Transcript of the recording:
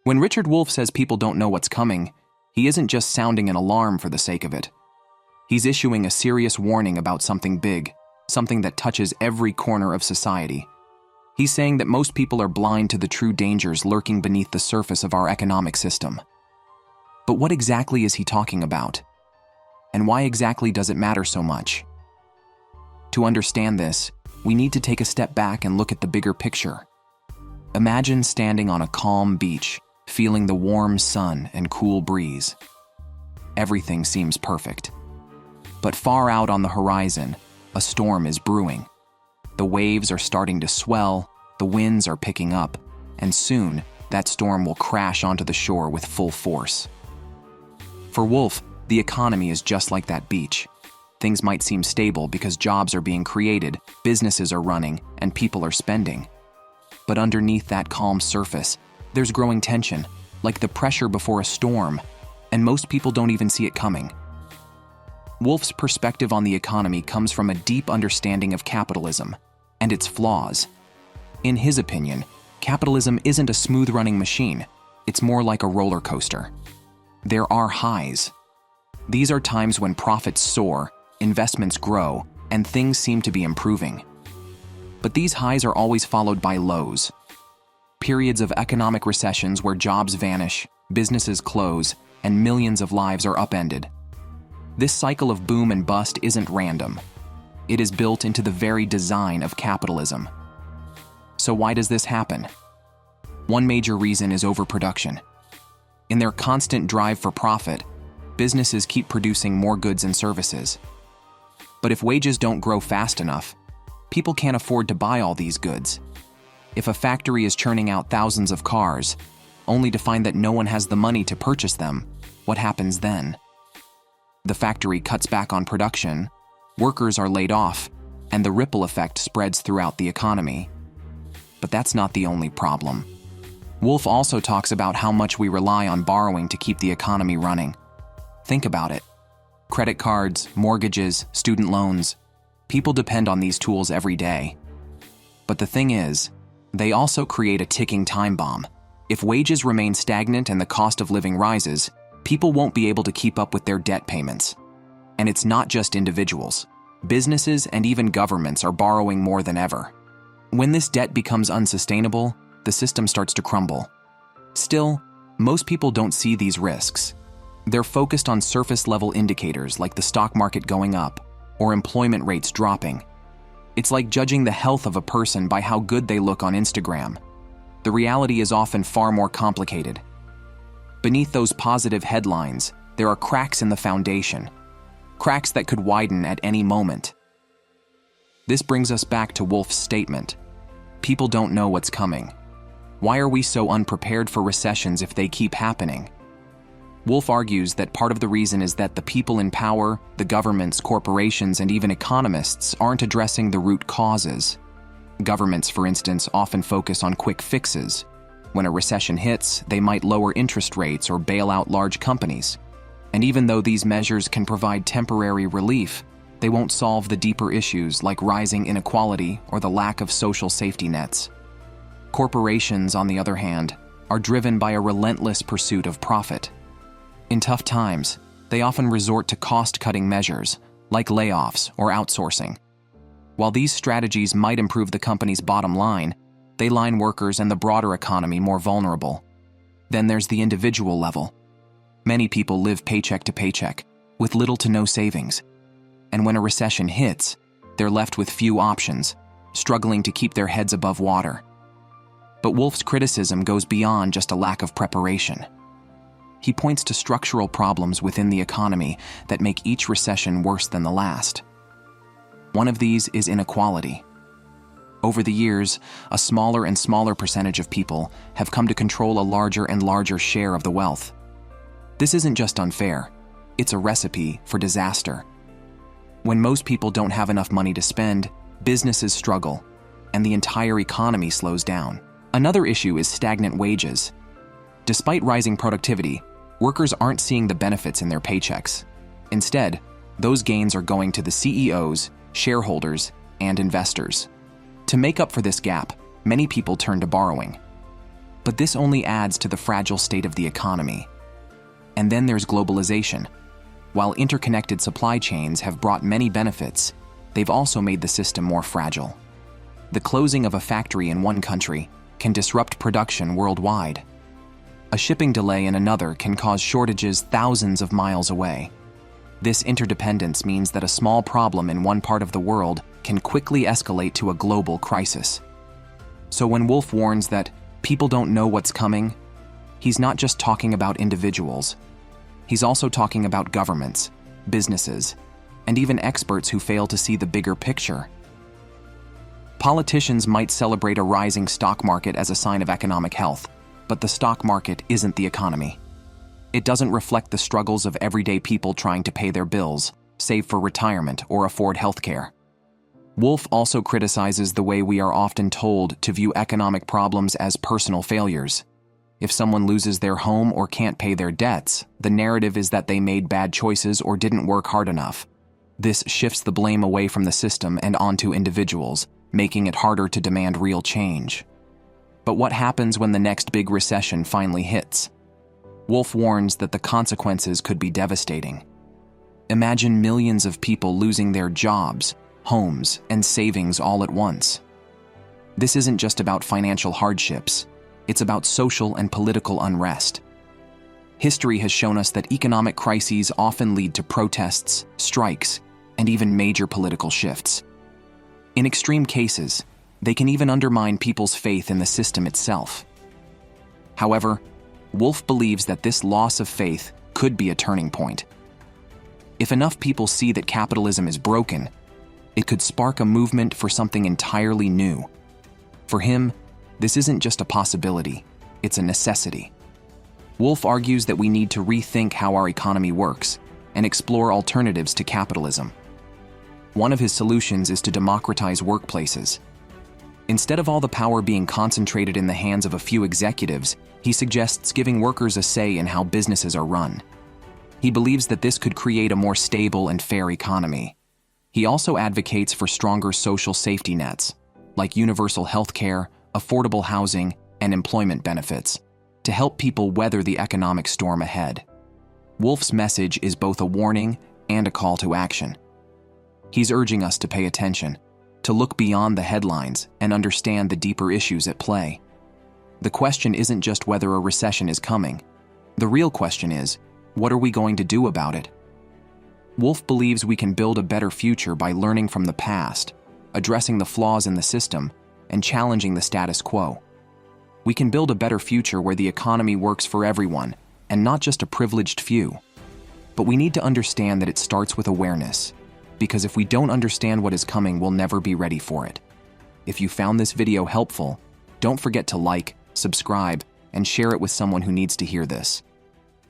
When Richard Wolff says people don't know what's coming, he isn't just sounding an alarm for the sake of it. He's issuing a serious warning about something big, something that touches every corner of society. He's saying that most people are blind to the true dangers lurking beneath the surface of our economic system. But what exactly is he talking about? And why exactly does it matter so much? To understand this, we need to take a step back and look at the bigger picture. Imagine standing on a calm beach, feeling the warm sun and cool breeze. Everything seems perfect. But far out on the horizon, a storm is brewing. The waves are starting to swell, the winds are picking up, and soon that storm will crash onto the shore with full force. For Wolff, the economy is just like that beach. Things might seem stable because jobs are being created, businesses are running, and people are spending. But underneath that calm surface, there's growing tension, like the pressure before a storm, and most people don't even see it coming. Wolff's perspective on the economy comes from a deep understanding of capitalism and its flaws. In his opinion, capitalism isn't a smooth-running machine. It's more like a roller coaster. There are highs. These are times when profits soar, investments grow, and things seem to be improving. But these highs are always followed by lows. Periods of economic recessions where jobs vanish, businesses close, and millions of lives are upended. This cycle of boom and bust isn't random. It is built into the very design of capitalism. So why does this happen? One major reason is overproduction. In their constant drive for profit, businesses keep producing more goods and services. But if wages don't grow fast enough, people can't afford to buy all these goods. If a factory is churning out thousands of cars, only to find that no one has the money to purchase them, what happens then? The factory cuts back on production, workers are laid off, and the ripple effect spreads throughout the economy. But that's not the only problem. Wolff also talks about how much we rely on borrowing to keep the economy running. Think about it. Credit cards, mortgages, student loans. People depend on these tools every day. But the thing is, they also create a ticking time bomb. If wages remain stagnant and the cost of living rises, people won't be able to keep up with their debt payments. And it's not just individuals. Businesses and even governments are borrowing more than ever. When this debt becomes unsustainable, the system starts to crumble. Still, most people don't see these risks. They're focused on surface-level indicators like the stock market going up or employment rates dropping. It's like judging the health of a person by how good they look on Instagram. The reality is often far more complicated. Beneath those positive headlines, there are cracks in the foundation. Cracks that could widen at any moment. This brings us back to Wolff's statement. People don't know what's coming. Why are we so unprepared for recessions if they keep happening? Wolff argues that part of the reason is that the people in power, the governments, corporations, and even economists aren't addressing the root causes. Governments, for instance, often focus on quick fixes. When a recession hits, they might lower interest rates or bail out large companies. And even though these measures can provide temporary relief, they won't solve the deeper issues like rising inequality or the lack of social safety nets. Corporations, on the other hand, are driven by a relentless pursuit of profit. In tough times, they often resort to cost-cutting measures, like layoffs or outsourcing. While these strategies might improve the company's bottom line, they line workers and the broader economy more vulnerable. Then there's the individual level. Many people live paycheck to paycheck, with little to no savings. And when a recession hits, they're left with few options, struggling to keep their heads above water. But Wolff's criticism goes beyond just a lack of preparation. He points to structural problems within the economy that make each recession worse than the last. One of these is inequality. Over the years, a smaller and smaller percentage of people have come to control a larger and larger share of the wealth. This isn't just unfair, it's a recipe for disaster. When most people don't have enough money to spend, businesses struggle, and the entire economy slows down. Another issue is stagnant wages. Despite rising productivity, workers aren't seeing the benefits in their paychecks. Instead, those gains are going to the CEOs, shareholders, and investors. To make up for this gap, many people turn to borrowing. But this only adds to the fragile state of the economy. And then there's globalization. While interconnected supply chains have brought many benefits, they've also made the system more fragile. The closing of a factory in one country can disrupt production worldwide. A shipping delay in another can cause shortages thousands of miles away. This interdependence means that a small problem in one part of the world can quickly escalate to a global crisis. So when Wolff warns that people don't know what's coming, he's not just talking about individuals. He's also talking about governments, businesses, and even experts who fail to see the bigger picture. Politicians might celebrate a rising stock market as a sign of economic health, but the stock market isn't the economy. It doesn't reflect the struggles of everyday people trying to pay their bills, save for retirement, or afford healthcare. Wolff also criticizes the way we are often told to view economic problems as personal failures. If someone loses their home or can't pay their debts, the narrative is that they made bad choices or didn't work hard enough. This shifts the blame away from the system and onto individuals, making it harder to demand real change. But what happens when the next big recession finally hits? Wolff warns that the consequences could be devastating. Imagine millions of people losing their jobs, homes, and savings all at once. This isn't just about financial hardships, it's about social and political unrest. History has shown us that economic crises often lead to protests, strikes, and even major political shifts. In extreme cases, they can even undermine people's faith in the system itself. However, Wolff believes that this loss of faith could be a turning point. If enough people see that capitalism is broken, it could spark a movement for something entirely new. For him, this isn't just a possibility, it's a necessity. Wolff argues that we need to rethink how our economy works and explore alternatives to capitalism. One of his solutions is to democratize workplaces. Instead of all the power being concentrated in the hands of a few executives, he suggests giving workers a say in how businesses are run. He believes that this could create a more stable and fair economy. He also advocates for stronger social safety nets, like universal health care, affordable housing, and employment benefits, to help people weather the economic storm ahead. Wolff's message is both a warning and a call to action. He's urging us to pay attention, to look beyond the headlines and understand the deeper issues at play. The question isn't just whether a recession is coming. The real question is, what are we going to do about it? Wolff believes we can build a better future by learning from the past, addressing the flaws in the system, and challenging the status quo. We can build a better future where the economy works for everyone, and not just a privileged few. But we need to understand that it starts with awareness, because if we don't understand what is coming, we'll never be ready for it. If you found this video helpful, don't forget to like, subscribe, and share it with someone who needs to hear this.